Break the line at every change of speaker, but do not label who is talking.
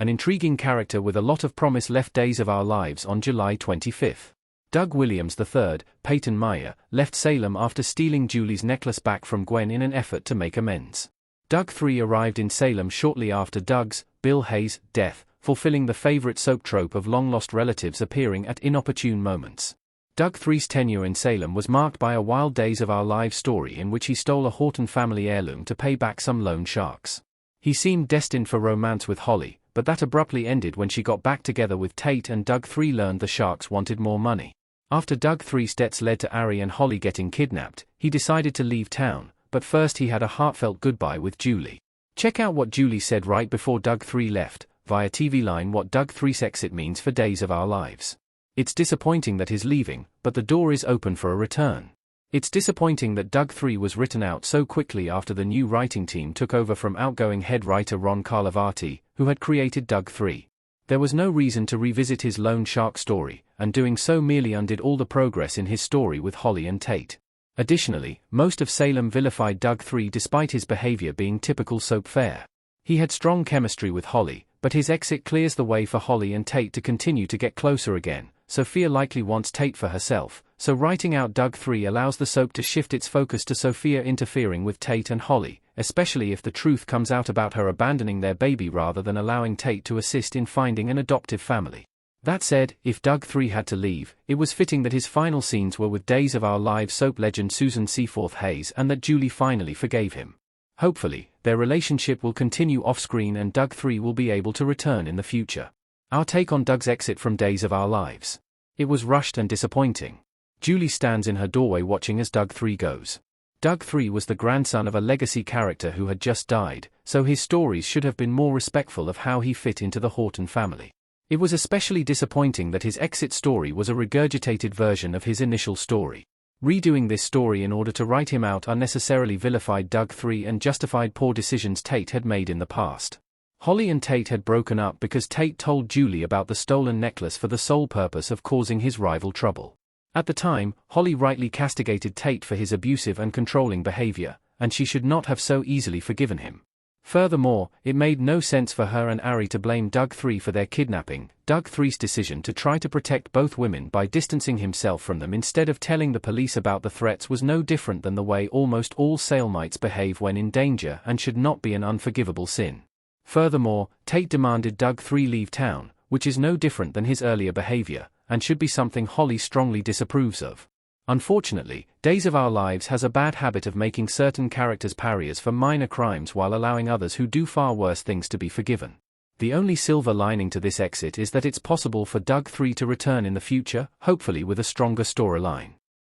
An intriguing character with a lot of promise left Days of Our Lives on July 25. Doug Williams III, Peyton Meyer, left Salem after stealing Julie's necklace back from Gwen in an effort to make amends. Doug III arrived in Salem shortly after Doug's, Bill Hayes, death, fulfilling the favorite soap trope of long-lost relatives appearing at inopportune moments. Doug III's tenure in Salem was marked by a wild Days of Our Lives story in which he stole a Horton family heirloom to pay back some loan sharks. He seemed destined for romance with Holly, but that abruptly ended when she got back together with Tate and Doug III learned the sharks wanted more money. After Doug III's debts led to Ari and Holly getting kidnapped, he decided to leave town, but first he had a heartfelt goodbye with Julie. Check out what Julie said right before Doug III left, via TV line what Doug III's exit means for Days of Our Lives. It's disappointing that he's leaving, but the door is open for a return. It's disappointing that Doug III was written out so quickly after the new writing team took over from outgoing head writer Ron Carlivati, who had created Doug III. There was no reason to revisit his loan shark story, and doing so merely undid all the progress in his story with Holly and Tate. Additionally, most of Salem vilified Doug III despite his behavior being typical soap fare. He had strong chemistry with Holly, but his exit clears the way for Holly and Tate to continue to get closer again. Sophia likely wants Tate for herself, so writing out Doug III allows the soap to shift its focus to Sophia interfering with Tate and Holly, especially if the truth comes out about her abandoning their baby rather than allowing Tate to assist in finding an adoptive family. That said, if Doug III had to leave, it was fitting that his final scenes were with Days of Our Lives soap legend Susan Seaforth Hayes and that Julie finally forgave him. Hopefully, their relationship will continue off-screen and Doug III will be able to return in the future. Our take on Doug's exit from Days of Our Lives. It was rushed and disappointing. Julie stands in her doorway watching as Doug III goes. Doug III was the grandson of a legacy character who had just died, so his stories should have been more respectful of how he fit into the Horton family. It was especially disappointing that his exit story was a regurgitated version of his initial story. Redoing this story in order to write him out unnecessarily vilified Doug III and justified poor decisions Tate had made in the past. Holly and Tate had broken up because Tate told Julie about the stolen necklace for the sole purpose of causing his rival trouble. At the time, Holly rightly castigated Tate for his abusive and controlling behavior, and she should not have so easily forgiven him. Furthermore, it made no sense for her and Ari to blame Doug III for their kidnapping. Doug III's decision to try to protect both women by distancing himself from them instead of telling the police about the threats was no different than the way almost all Salemites behave when in danger and should not be an unforgivable sin. Furthermore, Tate demanded Doug III leave town, which is no different than his earlier behavior, and should be something Holly strongly disapproves of. Unfortunately, Days of Our Lives has a bad habit of making certain characters pariahs for minor crimes while allowing others who do far worse things to be forgiven. The only silver lining to this exit is that it's possible for Doug III to return in the future, hopefully with a stronger storyline.